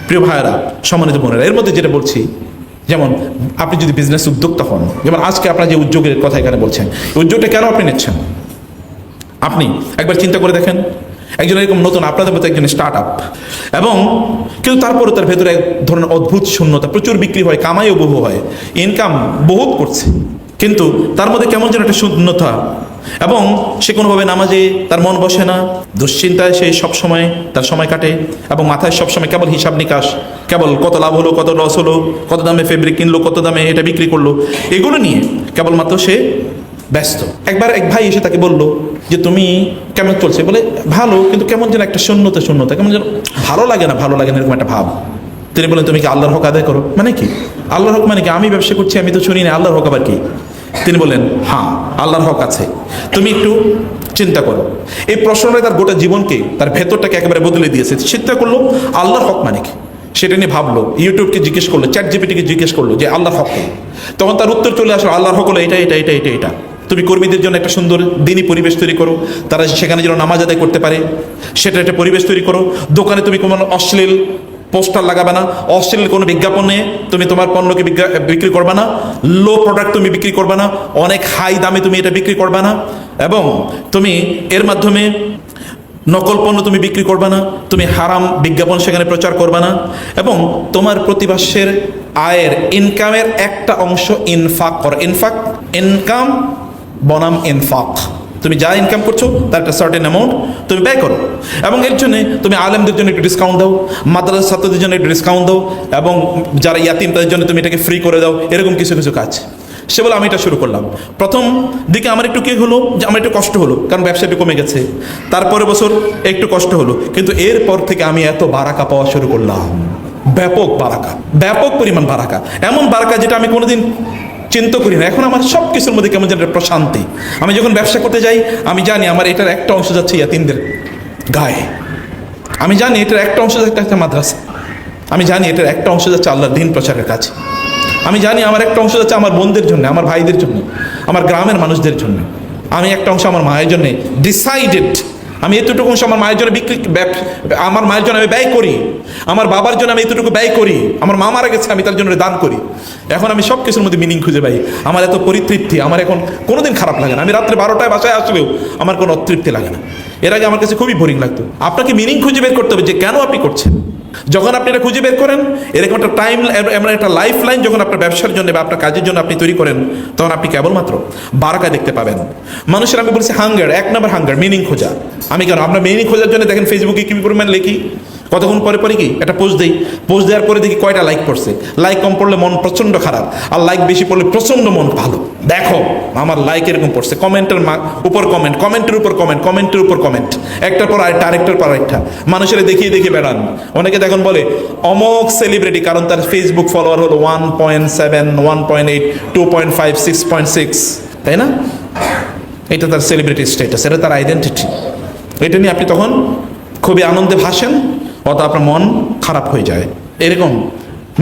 প্রিয় ভাইয়েরা, সম্মানিত বোনেরা, এর মধ্যে যেটা বলছি, যেমন আপনি যদি বিজনেস উদ্যোক্তা হন, যেমন আজকে আপনার যে উদ্যোগের কথা এখানে বলছেন, এই উদ্যোগটা কেন আপনি নিচ্ছেন? আপনি একবার চিন্তা করে দেখেন, একজন এরকম নতুন আপনাদের মতো একজন স্টার্ট আপ, এবং কিন্তু তারপরে তার ভেতরে এক ধরনের অদ্ভুত শূন্যতা, প্রচুর বিক্রি হয়, কামাইও বহু হয়, ইনকাম বহুত করছে, কিন্তু তার মধ্যে কেমন যেন একটা শূন্যতা, এবং সে কোনোভাবে নামাজে তার মন বসে না, দুশ্চিন্তায় সে সবসময় তার সময় কাটে, এবং মাথায় সবসময় কেবল হিসাব নিকাশ, কেবল কত লাভ হলো, কত লস হলো, কত দামে ফেব্রিক কিনলো, কত দামে এটা বিক্রি করলো, এগুলো নিয়ে কেবলমাত্র সে ব্যস্ত। একবার এক ভাই এসে তাকে বলল যে তুমি কেমন চলছে? বলে ভালো, কিন্তু কেমন যেন একটা শূন্যতা, কেমন যেন ভালো লাগে না এরকম একটা ভাব। তিনি বলেন তুমি কি আল্লাহর হক আদায় করো? মানে কি আল্লাহর হক? মানে কি আমি ব্যবসা করছি, আমি তো শুনি না, আল্লাহর হক আবার কি? তিনি বলেন হ্যাঁ, আল্লাহর হক আছে, তুমি একটু চিন্তা করো। এই প্রশ্নটা তার গোটা জীবনকে, তার ভেতরটাকে একেবারে বদলে দিয়েছে। চিন্তা করলো আল্লাহর হক মানে কি, সেটা নিয়ে ভাবলো, ইউটিউবকে জিজ্ঞেস করলো, চ্যাট জিপিটিকে জিজ্ঞেস করলো যে আল্লাহর হক কি। তখন তার উত্তর চলে আসলো, আল্লাহর হক হলো এটা এটা এটা এটা এটা। তুমি কর্মীদের জন্য একটা সুন্দর দিনই পরিবেশ তৈরি করো, তারা সেখানে যেন নামাজ আদায় করতে পারে, সেটা একটা পরিবেশ তৈরি করো। দোকানে তুমি কোনো অশ্লীল পোস্টার লাগাবে না, অশ্লীল কোনো বিজ্ঞাপনে তুমি তোমার পণ্যকে বিক্রি করবে না, লো প্রোডাক্ট তুমি বিক্রি করবে না, অনেক হাই দামে তুমি এটা বিক্রি করবে না, এবং তুমি এর মাধ্যমে নকল পণ্য তুমি বিক্রি করবে না, তুমি হারাম বিজ্ঞাপন সেখানে প্রচার করবে না, এবং তোমার প্রতিমাসের আয়ের ইনকামের একটা অংশ ইনফাক করো। ইনকাম বনাম ইনফাক, তুমি যা ইনকাম করছো তার একটা সার্টেন অ্যামাউন্ট তুমি ব্যয় করো, এবং এর জন্য তুমি আলেমদের জন্য একটু ডিসকাউন্ট দাও, মাদ্রাসা ছাত্রদের জন্য একটু ডিসকাউন্ট দাও, এবং যারা ইয়াতিম তাদের জন্য তুমি এটাকে ফ্রি করে দাও। এরকম কিছু কিছু কাজ। সে বলে আমি এটা শুরু করলাম। প্রথম দিকে আমার একটু কি হলো, যে আমার একটু কষ্ট হলো, কারণ ব্যবসা একটু কমে গেছে। তারপরে বছর একটু কষ্ট হলো, কিন্তু এরপর থেকে আমি এত বারাকা পাওয়া শুরু করলাম, ব্যাপক বারাকা, ব্যাপক পরিমাণ বারাকা, এমন বারাকা যেটা আমি কোনোদিন চিন্তা করি না। এখন আমার সব কিছুর মধ্যে কেমন যেন প্রশান্তি। আমি যখন ব্যবসা করতে যাই, আমি জানি আমার এটার একটা অংশ যাচ্ছে ইয়াতিমদের গায়ে, আমি জানি এটার একটা অংশ যাচ্ছে একটা মাদ্রাসা, আমি জানি এটার একটা অংশ যাচ্ছে আল্লাহর দ্বীন প্রচারের কাছে, আমি জানি আমার একটা অংশ যাচ্ছে আমার বোনদের জন্য, আমার ভাইদের জন্য, আমার গ্রামের মানুষদের জন্য, আমি একটা অংশ আমার মায়ের জন্য ডিসাইডেড, আমি এতটুকু অংশ আমার মায়ের জন্য আমার মায়ের জন্য আমি ব্যয় করি, আমার বাবার জন্য আমি এতটুকু ব্যয় করি, আমার মা মারা গেছে আমি তার জন্য দান করি। এখন আমি সব কিছুর মধ্যে মিনিং খুঁজে পাই, আমার এত পরিতৃপ্তি, আমার এখন কোনোদিন খারাপ লাগে না। আমি রাত্রে 12টায় বাসায় আসলেও আমার কোনো অতৃপ্তি লাগে না। এর আগে আমার কাছে খুবই বোরিং লাগতো। আপনাকে মিনিং খুঁজে বের করতে হবে যে কেন আপনি করছেন। যখন আপনি এটা খুঁজে বের করেন, এরকম একটা টাইম, এমন একটা লাইফ লাইন যখন আপনার ব্যবসার জন্য বা আপনার কাজের জন্য আপনি তৈরি করেন, তখন আপনি কেবলমাত্র বারাকা দেখতে পাবেন। মানুষের, আমি বলছি হাঙ্গার, 1 নম্বর হাঙ্গার, মিনিং খোঁজা। আমি কেন, আমরা মিনিং খোঁজার জন্য দেখেন ফেসবুকে কি পরিমাণ লিখি, কতক্ষণ পরে পরে কি একটা পোস্ট দিই, পোস্ট দেওয়ার পরে দেখি কয়টা লাইক পড়ছে। লাইক কম পড়লে মন প্রচণ্ড খারাপ, আর লাইক বেশি পড়লে প্রচণ্ড মন ভালো। দেখো আমার লাইক এরকম পড়ছে, কমেন্টের উপর কমেন্ট, কমেন্টের উপর কমেন্ট, কমেন্টের উপর কমেন্ট, একটার পর আরেকটা, আরেকটার পর আরেকটা। মানুষের দেখিয়ে দেখিয়ে বেড়ান। অনেকে দেখুন বলে অমোক সেলিব্রিটি, কারণ তার ফেসবুক ফলোয়ার হলো 1.7, 1.8, 2.5, 6.6, তাই না? এটা তার সেলিব্রিটি স্ট্যাটাস, এটা তার আইডেন্টিটি। এটা নিয়ে আপনি তখন খুবই আনন্দে ভাসেন, অত আপনার মন খারাপ হয়ে যায়। এরকম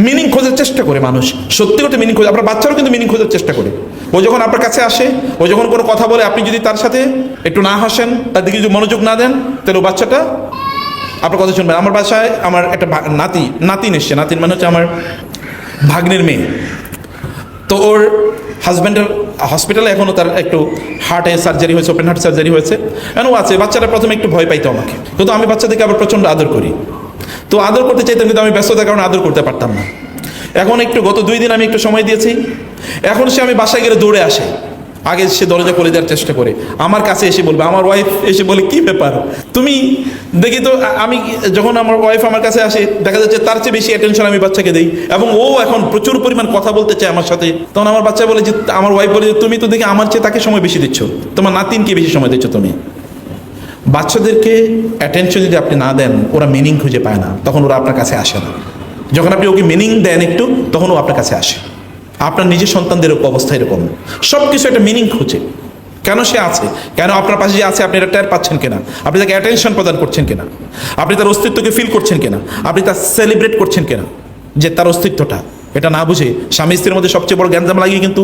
মিনিং খোঁজার চেষ্টা করে মানুষ, সত্যি কথা মিনিং খোঁজে। আপনার বাচ্চারাও কিন্তু মিনিং খোঁজার চেষ্টা করে। ও যখন আপনার কাছে আসে, ও যখন কোনো কথা বলে, আপনি যদি তার সাথে একটু না হাসেন, তার দিকে যদি মনোযোগ না দেন, তাহলে ও বাচ্চাটা আপনার কথা শুনবেন। আমার বাসায় আমার একটা নাতিন এসছে, নাতিন মানে হচ্ছে আমার ভাগ্নের মেয়ে। তো ওর হাজব্যান্ডের হসপিটালে এখনও তার একটু হার্টে সার্জারি হয়েছে, ওপেন হার্ট সার্জারি হয়েছে, এখনও আছে। বাচ্চাটা প্রথমে একটু ভয় পাইতো আমাকে, কিন্তু আমি বাচ্চাদেরকে আবার প্রচণ্ড আদর করি। তো আদর করতে চাইতাম, কিন্তু আমি ব্যস্ততার কারণে আদর করতে পারতাম না। এখন একটু গত 2 দিন আমি একটু সময় দিয়েছি। এখন সে, আমি বাসায় গেলে দৌড়ে আসে, আগে সে দরজা খুলে দেওয়ার চেষ্টা করে, আমার কাছে এসে বলবে, আমার ওয়াইফ এসে বলে কি ব্যাপার তুমি, দেখি তো আমি যখন আমার ওয়াইফ আমার কাছে আসে, দেখা যাচ্ছে তার চেয়ে বেশি অ্যাটেনশন আমি বাচ্চাকে দিই, এবং ও এখন প্রচুর পরিমাণ কথা বলতে চায় আমার সাথে। তখন আমার বাচ্চা বলে যে, আমার ওয়াইফ বলে যে তুমি তো দেখি আমার চেয়ে তাকে সময় বেশি দিচ্ছ, তোমার নাতিনকে বেশি সময় দিচ্ছ তুমি। বাচ্চাদেরকে অ্যাটেনশন যদি আপনি না দেন, ওরা মিনিং খুঁজে পায় না, তখন ওরা আপনার কাছে আসে না। যখন আপনি ওকে মিনিং দেন একটু, তখন ও আপনার কাছে আসে। আপনার নিজের সন্তানদের অবস্থা এরকম, সব কিছু একটা মিনিং খুঁজে। কেন সে আছে, কেন আপনার পাশে যে আছে আপনি এটা টের পাচ্ছেন কিনা, আপনি তাকে অ্যাটেনশন প্রদান করছেন কিনা, আপনি তার অস্তিত্বকে ফিল করছেন কিনা, আপনি তার সেলিব্রেট করছেন কিনা, যে তার অস্তিত্বটা। এটা না বুঝে স্বামী স্ত্রীর মধ্যে সবচেয়ে বড় গ্যাঞ্জাম লাগিয়ে কিন্তু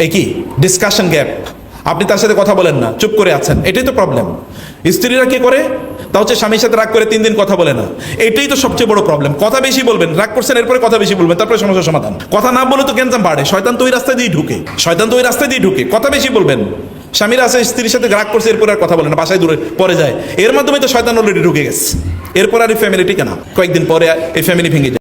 এই কি ডিসকাশন গ্যাপ, আপনি তার সাথে কথা বলেন না, চুপ করে আছেন, এটাই তো প্রবলেম। স্ত্রীরা কি করে, তা হচ্ছে স্বামীর সাথে রাগ করে 3 দিন কথা বলে না, এটাই তো সবচেয়ে বড় প্রবলেম। কথা বেশি বলবেন, রাগ করছেন, এরপরে কথা বেশি বলবেন, তারপরে সমস্যার সমাধান। কথা না বলে তো গ্যাঞ্জাম বাড়ে, শয়তান তো ওই রাস্তা দিয়ে ঢুকে, কথা বেশি বলবেন। স্বামীরা আছে স্ত্রীর সাথে রাগ করছে, এরপর আর কথা বলে না, বাসায় দূরে পরে যায়, এর মাধ্যমে তো শয়তান অলরেডি ঢুকে গেছে, এরপর আর এই ফ্যামিলি টিকে না, কয়েকদিন পরে এই ফ্যামিলি ভেঙে যায়।